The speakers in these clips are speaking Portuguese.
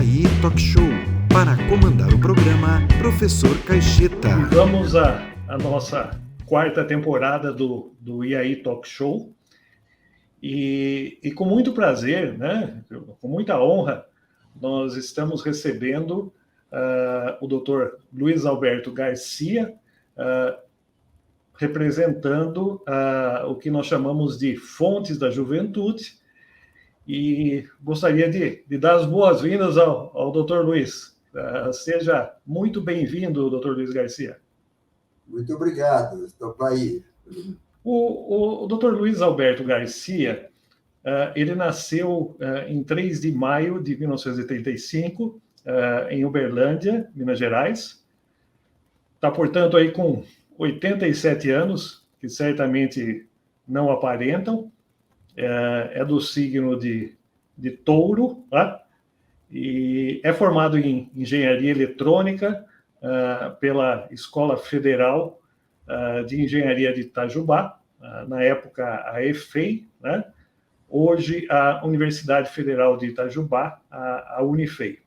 aí Talk Show. Para comandar o programa, Professor Caixeta. Vamos à nossa quarta temporada do IAI Talk Show. E com muito prazer, né, com muita honra, nós estamos recebendo o Dr. Luiz Alberto Garcia, representando o que nós chamamos de Fontes da Juventude. E gostaria de dar as boas-vindas ao Dr. Luiz. Seja muito bem-vindo, Dr. Luiz Garcia. Muito obrigado, estou para ir. O Dr. Luiz Alberto Garcia, ele nasceu em 3 de maio de 1985, em Uberlândia, Minas Gerais. Está, portanto, aí com 87 anos, que certamente não aparentam. É do signo de Touro, tá? E é formado em Engenharia Eletrônica pela Escola Federal de Engenharia de Itajubá, na época a EFEI, né? Hoje a Universidade Federal de Itajubá, a Unifei.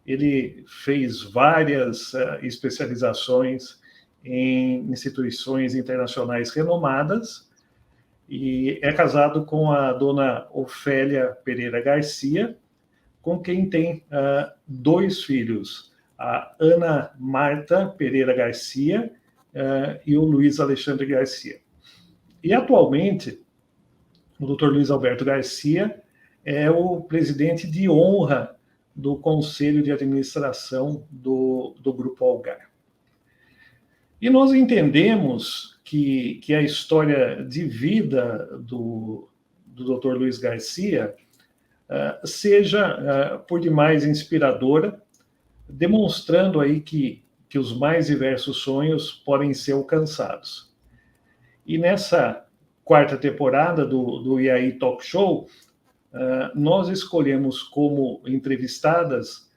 Ele fez várias especializações em instituições internacionais renomadas, e é casado com a dona Ofélia Pereira Garcia, com quem tem 2 filhos, a Ana Marta Pereira Garcia e o Luiz Alexandre Garcia. E atualmente, o Dr. Luiz Alberto Garcia é o presidente de honra do Conselho de Administração do Grupo Algar. E nós entendemos que a história de vida do Dr. Luiz Garcia seja por demais inspiradora, demonstrando aí que os mais diversos sonhos podem ser alcançados. E nessa quarta temporada do IAI Talk Show, nós escolhemos como entrevistadas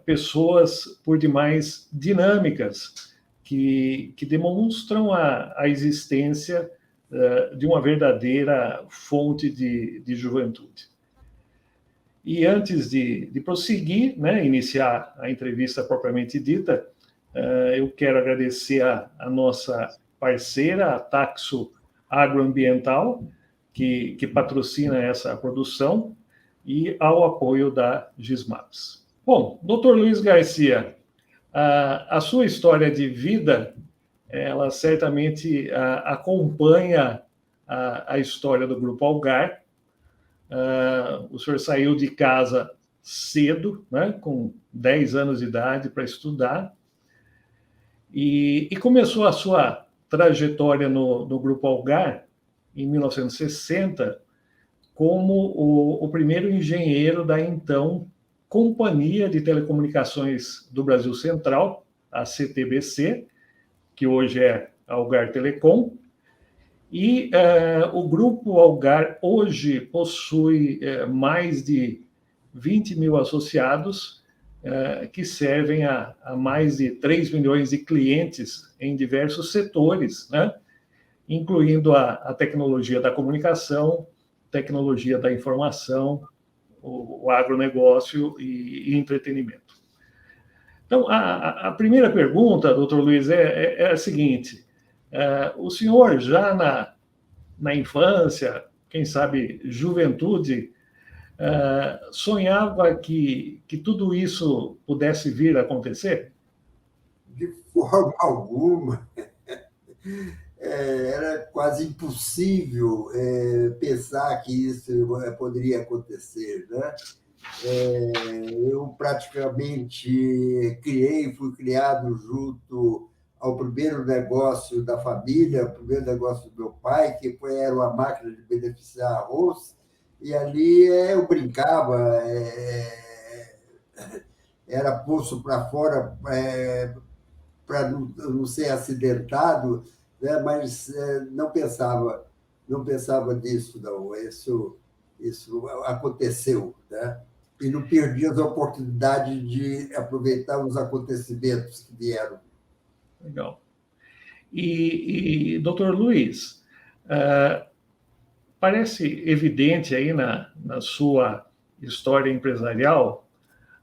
pessoas por demais dinâmicas, que demonstram a existência de uma verdadeira fonte de juventude. E antes de prosseguir, né, iniciar a entrevista propriamente dita, eu quero agradecer a nossa parceira, a Taxo Agroambiental, que patrocina essa produção, e ao apoio da Gismaps. Bom, Dr. Luiz Garcia, a sua história de vida, ela certamente acompanha a história do Grupo Algar. O senhor saiu de casa cedo, né, com 10 anos de idade, para estudar, e começou a sua trajetória no Grupo Algar em 1960 como o primeiro engenheiro da então Companhia de Telecomunicações do Brasil Central, a CTBC, que hoje é a Algar Telecom. E o Grupo Algar hoje possui mais de 20 mil associados que servem a mais de 3 milhões de clientes em diversos setores, né? Incluindo a tecnologia da comunicação, tecnologia da informação, o agronegócio e entretenimento. Então, a primeira pergunta, doutor Luiz, é a seguinte: o senhor já na infância, quem sabe juventude, sonhava que tudo isso pudesse vir a acontecer? De forma alguma. Era quase impossível pensar que isso poderia acontecer, né? Eu praticamente fui criado junto ao primeiro negócio da família, o primeiro negócio do meu pai, que era uma máquina de beneficiar arroz, e ali eu brincava, era posto para fora para não ser acidentado, né? Mas não pensava nisso, não. Isso aconteceu, né? E não perdi as oportunidades de aproveitar os acontecimentos que vieram. Legal. E doutor Luiz, parece evidente aí na sua história empresarial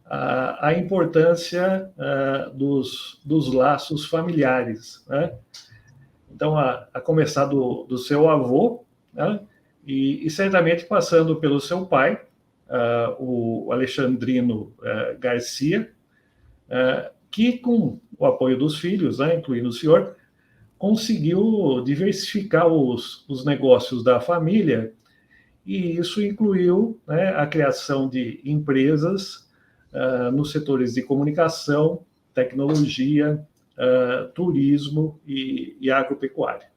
a importância dos laços familiares, né? Então, a começar do seu avô, né? E certamente passando pelo seu pai, o Alexandrino Garcia, que, com o apoio dos filhos, né, incluindo o senhor, conseguiu diversificar os negócios da família, e isso incluiu, né, a criação de empresas nos setores de comunicação, tecnologia, turismo e agropecuária.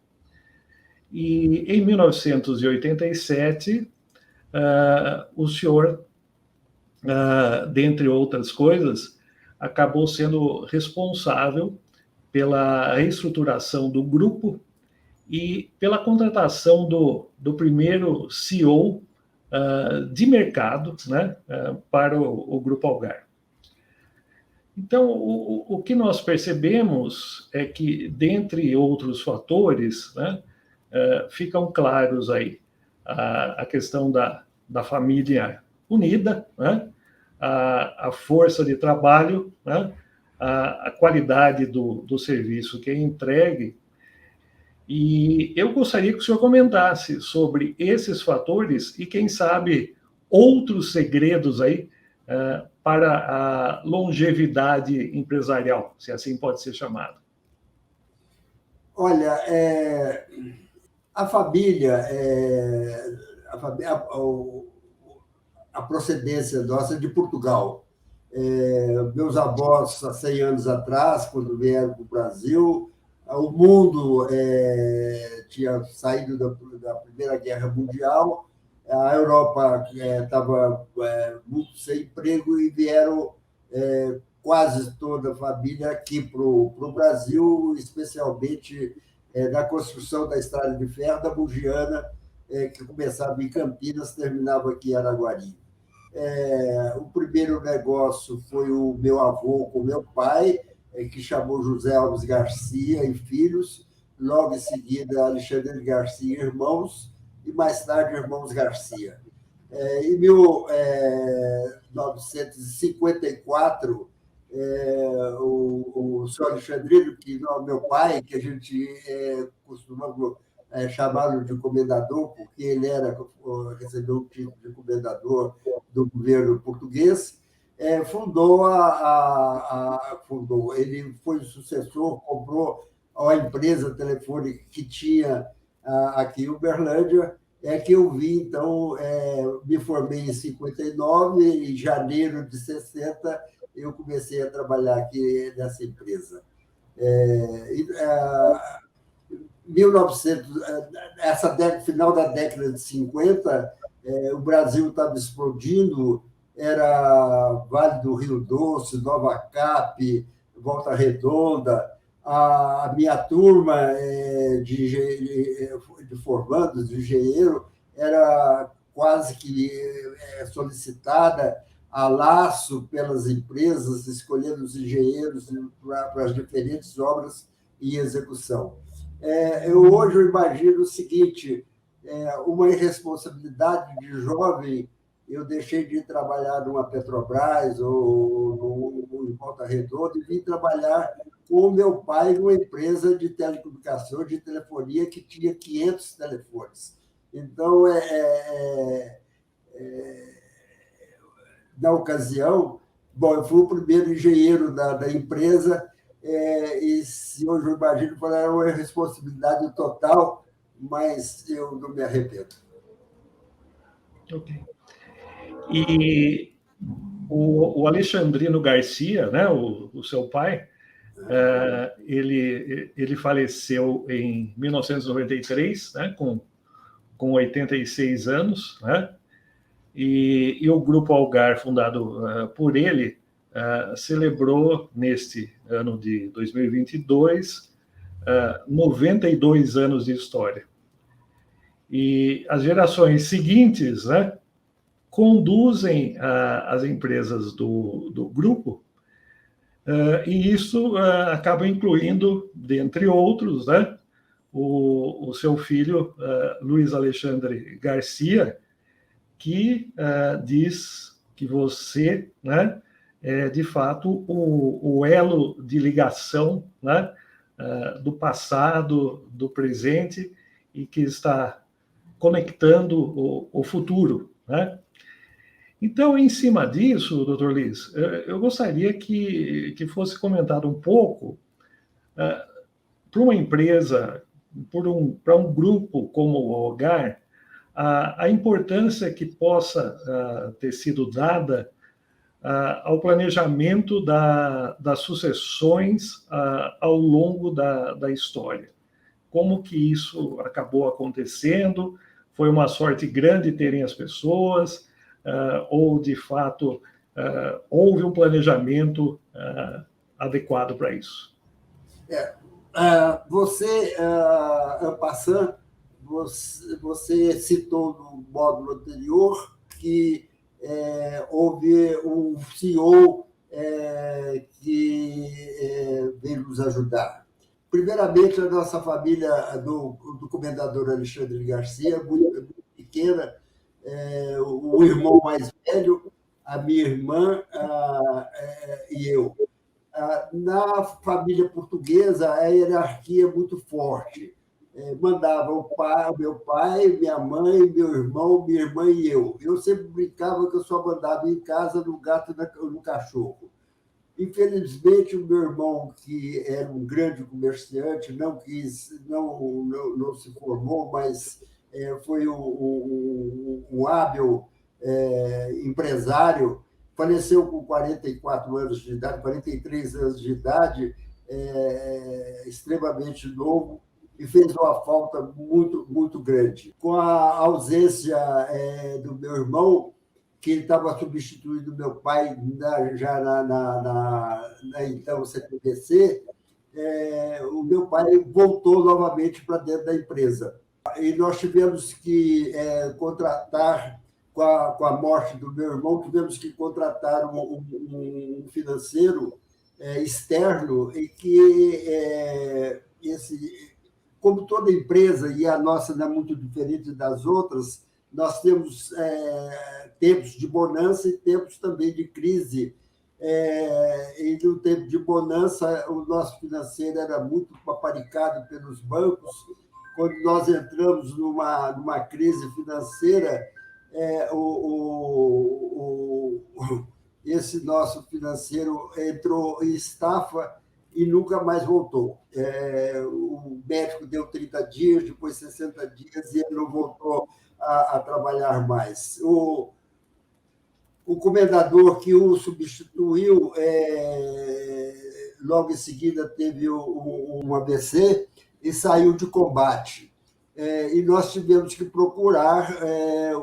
E em 1987, o senhor, dentre outras coisas, acabou sendo responsável pela reestruturação do grupo e pela contratação do primeiro CEO de mercado, né, para o Grupo Algar. Então, o que nós percebemos é que, dentre outros fatores, né, ficam claros aí a questão da família unida, né, a força de trabalho, né, a qualidade do serviço que é entregue. E eu gostaria que o senhor comentasse sobre esses fatores e, quem sabe, outros segredos aí para a longevidade empresarial, se assim pode ser chamado. Olha, a família, a procedência nossa é de Portugal. Meus avós, há 100 anos atrás, quando vieram para o Brasil, o mundo tinha saído da Primeira Guerra Mundial, a Europa estava muito sem emprego e vieram quase toda a família aqui para o Brasil, especialmente na construção da Estrada de Ferro da Bugiana, que começava em Campinas, terminava aqui em Araguari. O primeiro negócio foi o meu avô com meu pai, que chamou José Alves Garcia e Filhos, logo em seguida Alexandre Garcia e Irmãos, e mais tarde Irmãos Garcia. Em 1954, o senhor Alexandrino, que não é meu pai, que a gente costuma chamá-lo de comendador, porque ele recebeu o título de comendador do governo português, ele foi o sucessor, comprou a empresa telefônica que tinha aqui em Uberlândia, que eu vi, então, me formei em 59, em janeiro de 60, eu comecei a trabalhar aqui nessa empresa. 1900, final da década de 50, o Brasil estava explodindo, era Vale do Rio Doce, Nova Cap, Volta Redonda. A minha turma de formandos, de engenheiro, era quase que solicitada a laço pelas empresas, escolhendo os engenheiros para as diferentes obras em execução. Hoje eu imagino o seguinte, uma irresponsabilidade de jovem, eu deixei de trabalhar numa Petrobras ou em Volta Redonda e vim trabalhar com o meu pai numa empresa de telecomunicação, de telefonia, que tinha 500 telefones. Então, na ocasião, eu fui o primeiro engenheiro da empresa, e se hoje eu imagino, era uma responsabilidade total, mas eu não me arrependo. Ok. E o Alexandrino Garcia, né, o seu pai, ele faleceu em 1993, né, com 86 anos, né, e o Grupo Algar, fundado por ele, celebrou, neste ano de 2022, 92 anos de história. E as gerações seguintes, né, conduzem as empresas do grupo, e isso acaba incluindo, dentre outros, né, o seu filho, Luiz Alexandre Garcia, que diz que você, né, de fato, o elo de ligação, né, do passado, do presente, e que está conectando o futuro, né? Então, em cima disso, doutor Liz, eu gostaria que fosse comentado um pouco para uma empresa, para um grupo como o Hogar, a importância que possa ter sido dada ao planejamento das sucessões ao longo da história. Como que isso acabou acontecendo? Foi uma sorte grande terem as pessoas? Ou, de fato, houve um planejamento adequado para isso? Você, Ampassan, você citou no módulo anterior que houve um CEO que veio nos ajudar. Primeiramente, a nossa família do comendador Alexandre Garcia, muito pequena, o irmão mais velho, a minha irmã e eu. Na família portuguesa, a hierarquia é muito forte. Mandava o meu pai, minha mãe, meu irmão, minha irmã e eu. Eu sempre brincava que eu só mandava em casa no gato e no cachorro. Infelizmente, o meu irmão, que era um grande comerciante, não se formou, mas foi um hábil empresário, faleceu com 44 anos de idade, 43 anos de idade, extremamente novo, e fez uma falta muito, muito grande. Com a ausência do meu irmão, que ele estava substituindo meu pai já na então CPBC, o meu pai voltou novamente para dentro da empresa. E nós tivemos que contratar, com a morte do meu irmão, tivemos que contratar um financeiro externo, e que como toda empresa, e a nossa não é muito diferente das outras, nós temos tempos de bonança e tempos também de crise. E no tempo de bonança, o nosso financeiro era muito paparicado pelos bancos. Quando nós entramos numa crise financeira, esse nosso financeiro entrou em estafa e nunca mais voltou. O médico deu 30 dias, depois 60 dias, e ele não voltou a trabalhar mais. O comendador que o substituiu, logo em seguida, teve um AVC e saiu de combate. E nós tivemos que procurar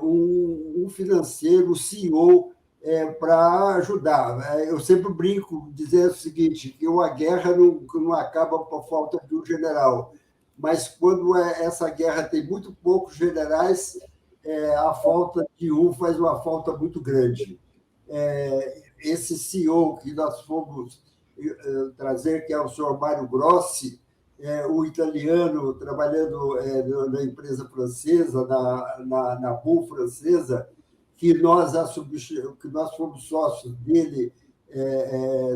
um financeiro, um CEO, para ajudar. Eu sempre brinco dizendo o seguinte, que uma guerra não acaba por falta de um general, mas quando essa guerra tem muito poucos generais, a falta de um faz uma falta muito grande. Esse CEO que nós fomos trazer, que é o senhor Mário Grossi, o italiano, trabalhando na empresa francesa, na RU francesa, que nós fomos sócios dele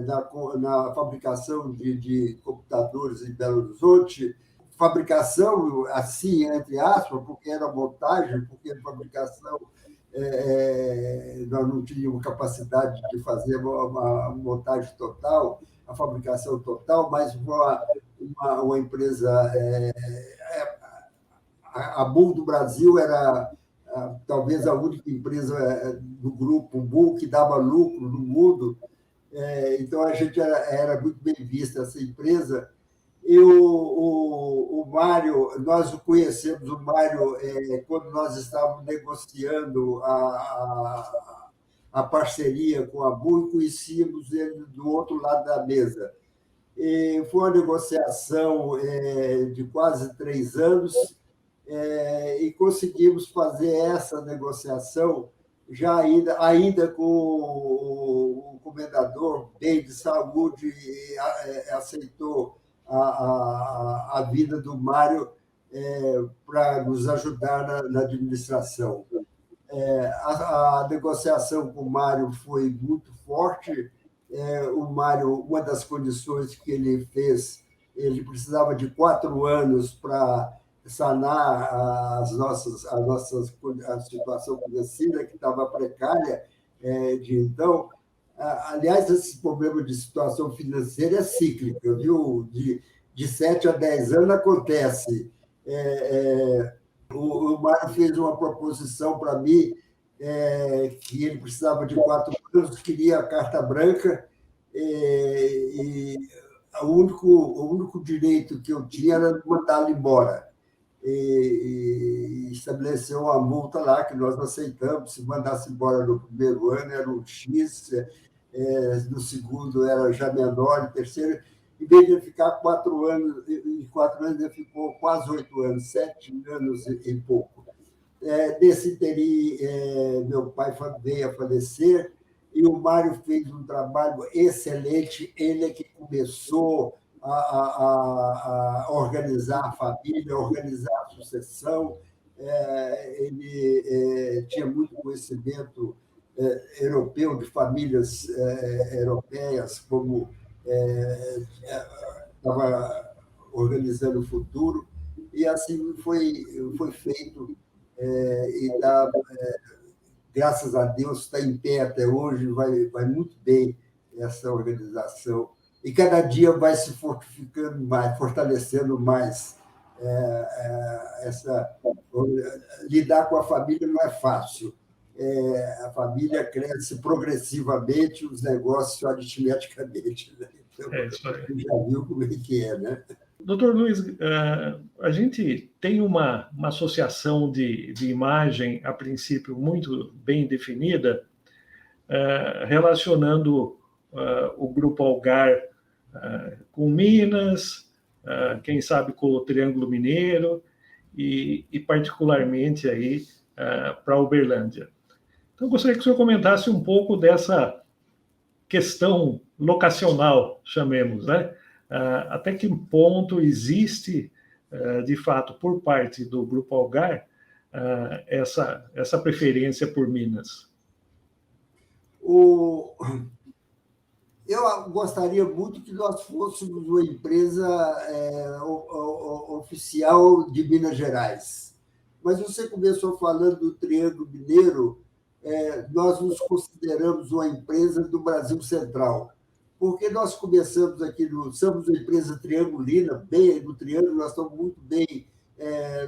na fabricação de computadores em Belo Horizonte. Fabricação, assim, entre aspas, porque era montagem, porque a fabricação nós não tínhamos capacidade de fazer uma montagem total, a fabricação total, mas uma empresa... A Bull do Brasil era talvez a única empresa do grupo Bull que dava lucro no mundo, então a gente era muito bem vista, essa empresa. O Mário, nós conhecemos o Mário quando nós estávamos negociando a parceria com a Bull, e conhecíamos ele do outro lado da mesa. E foi uma negociação de quase 3 anos, e conseguimos fazer essa negociação já ainda com o comendador bem de saúde, aceitou a vida do Mário para nos ajudar na administração. A negociação com o Mário foi muito forte, O Mário, uma das condições que ele fez, ele precisava de 4 anos para sanar a situação financeira que estava precária de então. Aliás, esse problema de situação financeira é cíclica, viu? De 7 a 10 anos acontece. O Mário fez uma proposição para mim que ele precisava de 4 anos, queria a carta branca, e o único direito que eu tinha era mandá-lo embora. E estabeleceu uma multa lá que nós aceitamos. Se mandasse embora no primeiro ano era um X, no segundo era já menor, no terceiro, em vez de ficar 4 anos, em 4 anos ele ficou quase 8 anos, 7 anos e pouco. Nesse interim, meu pai veio a falecer, e o Mário fez um trabalho excelente. Ele é que começou a organizar a família, a organizar a sucessão. Ele tinha muito conhecimento europeu, de famílias europeias, como estava organizando o futuro, e assim foi feito, e graças a Deus está em pé até hoje, vai muito bem essa organização, e cada dia vai se fortificando mais, fortalecendo mais. Lidar com a família não é fácil. A família cresce progressivamente, os negócios aritmeticamente. Né? Então, você já viu como é que é, né? Doutor Luiz, a gente tem uma associação de imagem, a princípio, muito bem definida, relacionando o Grupo Algar com Minas, quem sabe com o Triângulo Mineiro, e particularmente aí para Uberlândia. Então, eu gostaria que o senhor comentasse um pouco dessa questão locacional, chamemos, né? Até que ponto existe, de fato, por parte do Grupo Algar, essa preferência por Minas? Eu gostaria muito que nós fôssemos uma empresa oficial de Minas Gerais. Mas você começou falando do Triângulo Mineiro. Nós nos consideramos uma empresa do Brasil Central, porque nós começamos aqui, somos uma empresa triangulina, bem no Triângulo, nós estamos muito bem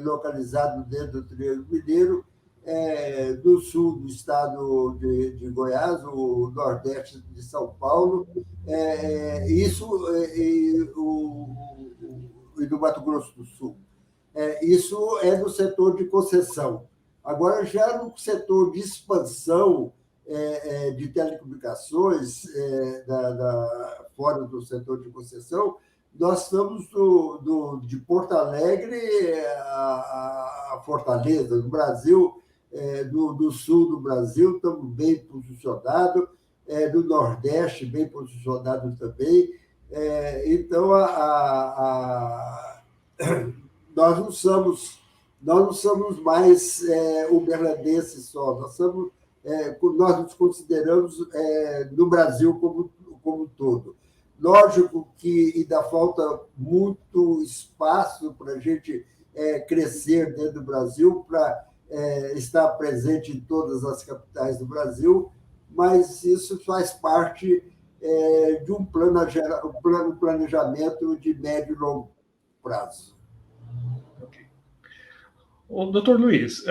localizados dentro do Triângulo Mineiro, do sul do estado de Goiás, o nordeste de São Paulo, e do Mato Grosso do Sul. Isso é no setor de concessão. Agora, já no setor de expansão de telecomunicações, fora do setor de concessão, nós estamos de Porto Alegre a Fortaleza, no Brasil, do sul do Brasil, estamos bem posicionados, do Nordeste, bem posicionados também. Então, nós não somos mais uberlandenses só, nós nos consideramos no Brasil como um todo. Lógico que ainda falta muito espaço para a gente crescer dentro do Brasil, para estar presente em todas as capitais do Brasil, mas isso faz parte de um planejamento de médio e longo prazo. Okay. Doutor Luiz,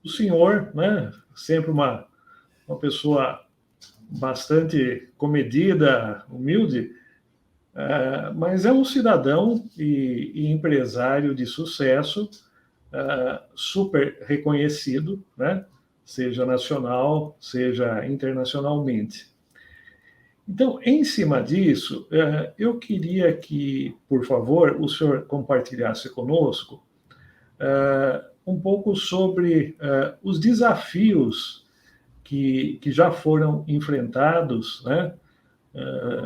o senhor, né, sempre uma pessoa bastante comedida, humilde, mas é um cidadão e empresário de sucesso, super reconhecido, né? Seja nacional, seja internacionalmente. Então, em cima disso, eu queria que, por favor, o senhor compartilhasse conosco um pouco sobre os desafios que já foram enfrentados, né?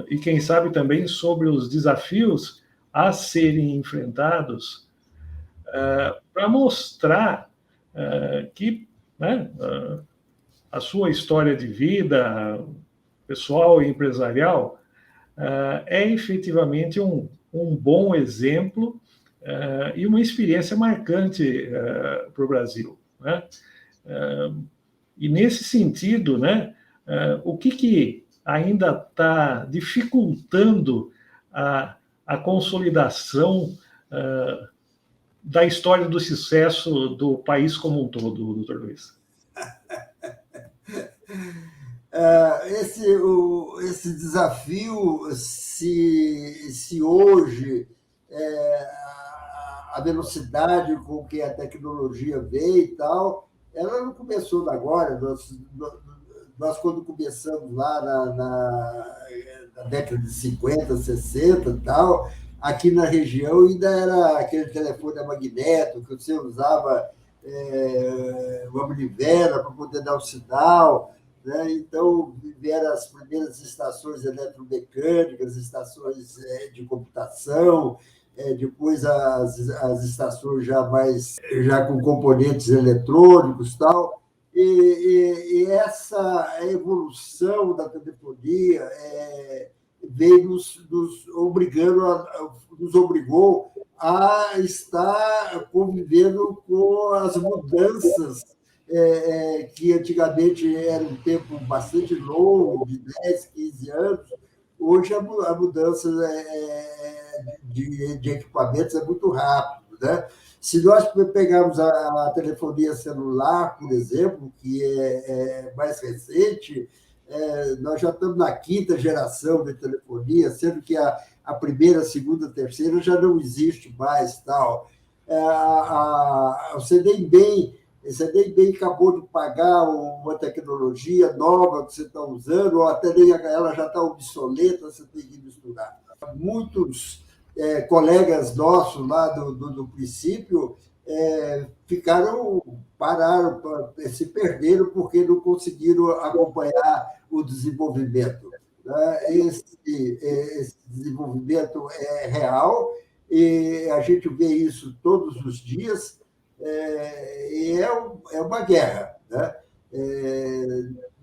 E quem sabe também sobre os desafios a serem enfrentados, para mostrar que, né, a sua história de vida, pessoal e empresarial, é efetivamente um bom exemplo e uma experiência marcante para o Brasil, né? E nesse sentido, né, o que ainda está dificultando a consolidação da história do sucesso do país como um todo, doutor Luiz? Esse desafio, se hoje a velocidade com que a tecnologia veio e tal, ela não começou agora. Nós quando começamos lá na década de 50, 60 e tal, aqui na região ainda era aquele telefone a magneto, que você usava uma manivela para poder dar o sinal, né? Então, vieram as primeiras estações eletromecânicas, estações de computação, depois as estações já com componentes eletrônicos e tal. E essa evolução da telefonia veio nos obrigou a estar convivendo com as mudanças que antigamente era um tempo bastante longo, de 10, 15 anos. Hoje a mudança de equipamentos é muito rápido, né? Se nós pegarmos a telefonia celular, por exemplo, que é mais recente, nós já estamos na 5ª geração de telefonia, sendo que a primeira, a segunda, a terceira já não existe mais. Tal. Você nem bem acabou de pagar uma tecnologia nova que você está usando, ou até nem ela já está obsoleta, você tem que misturar. Muitos colegas nossos lá do princípio pararam, se perderam porque não conseguiram acompanhar o desenvolvimento. Esse desenvolvimento é real e a gente vê isso todos os dias, e é uma guerra, né?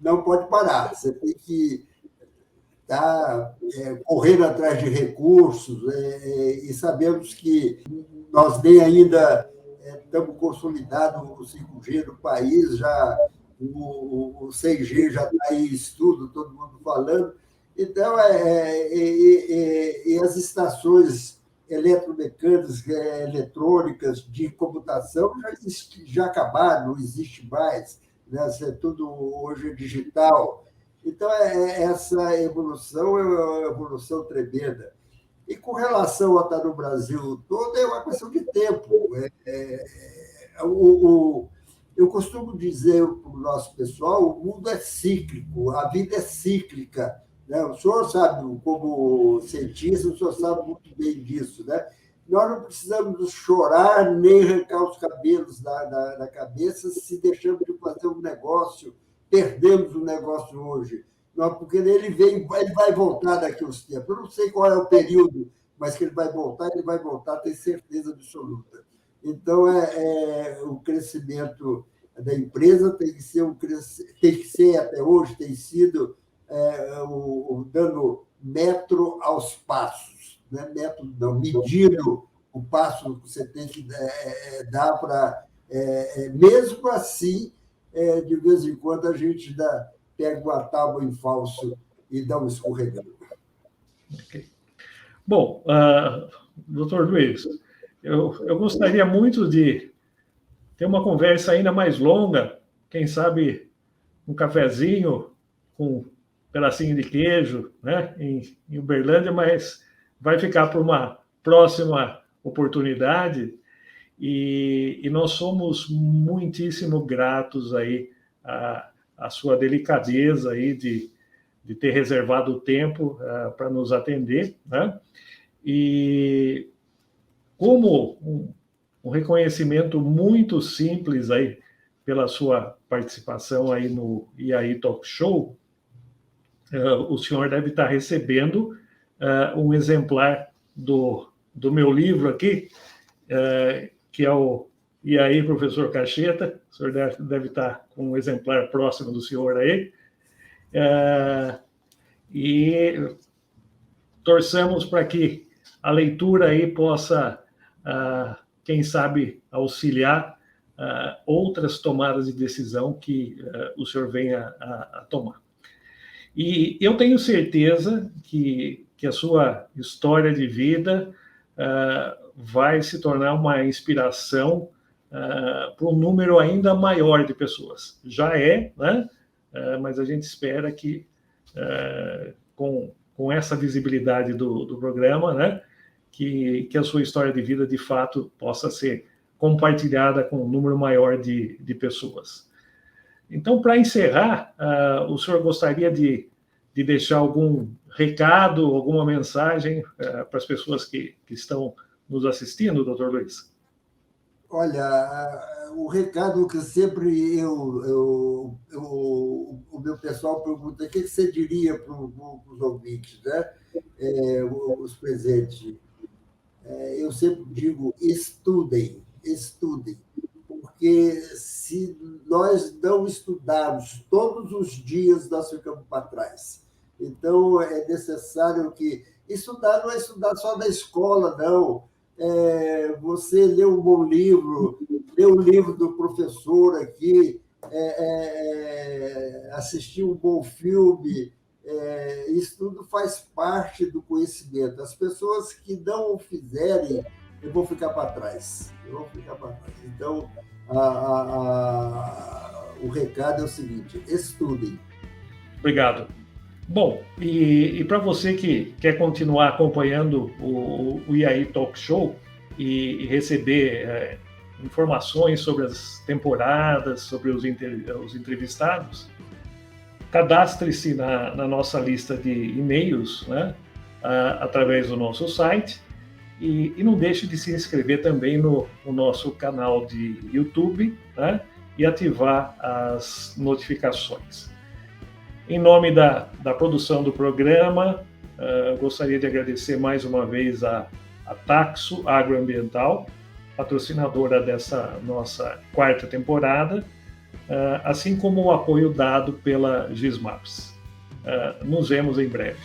Não pode parar, você tem que estar correndo atrás de recursos, e sabemos que nós nem ainda estamos consolidados o 5G no país, já o 6G já está em estudo, todo mundo falando. Então, e as estações eletromecânicas, eletrônicas, de computação já acabaram, não existe mais, né? Tudo hoje é digital. Então, essa evolução é uma evolução tremenda. E com relação a estar no Brasil todo, é uma questão de tempo. Eu costumo dizer para o nosso pessoal, o mundo é cíclico, a vida é cíclica, né? O senhor sabe, como cientista, o senhor sabe muito bem disso, né? Nós não precisamos chorar nem arrancar os cabelos da cabeça se deixamos de fazer um negócio, perdemos o negócio hoje. Não, porque ele vai voltar daqui a uns tempos. Eu não sei qual é o período, mas que ele vai voltar, tenho certeza absoluta. Então, o crescimento da empresa tem que ser até hoje, tem sido dando metro aos passos, né? Metro não, medindo o passo que você tem que dar para... mesmo assim, de vez em quando, a gente pega uma tábua em falso e dá um escorregão. Okay. Bom, doutor Luiz, eu gostaria muito de ter uma conversa ainda mais longa, quem sabe um cafezinho com um pedacinho de queijo, né, em Uberlândia, mas vai ficar para uma próxima oportunidade, e nós somos muitíssimo gratos aí a sua delicadeza aí de ter reservado o tempo para nos atender, né? E como um reconhecimento muito simples aí pela sua participação aí no IAI Talk Show, o senhor deve estar recebendo um exemplar do meu livro aqui, que é o IAI Professor Cacheta. O senhor deve estar com um exemplar próximo do senhor aí. e torçamos para que a leitura aí possa, quem sabe, auxiliar outras tomadas de decisão que o senhor venha a tomar. E eu tenho certeza que a sua história de vida vai se tornar uma inspiração para um número ainda maior de pessoas. Já é, né? Mas a gente espera que, com essa visibilidade do programa, né, que a sua história de vida, de fato, possa ser compartilhada com um número maior de pessoas. Então, para encerrar, o senhor gostaria de deixar algum recado, alguma mensagem para as pessoas que estão nos assistindo, doutor Luiz? Olha, o recado que sempre o meu pessoal pergunta, o que você diria para os ouvintes, né? Os presentes. Eu sempre digo, estudem, porque se nós não estudarmos todos os dias, nós ficamos para trás. Então, é necessário que... Estudar não é estudar só na escola, não. Você ler um bom livro, ler o livro do professor aqui, assistir um bom filme, isso tudo faz parte do conhecimento. As pessoas que não o fizerem, eu vou ficar para trás. Então, o recado é o seguinte: estudem. Obrigado. Bom, e para você que quer continuar acompanhando o IAI Talk Show e receber informações sobre as temporadas, sobre os entrevistados, cadastre-se na nossa lista de e-mails, né, através do nosso site, e não deixe de se inscrever também no nosso canal de YouTube, né, e ativar as notificações. Em nome da produção do programa, gostaria de agradecer mais uma vez a Taxo Agroambiental, patrocinadora dessa nossa 4ª temporada, assim como o apoio dado pela GISMAPS. Nos vemos em breve.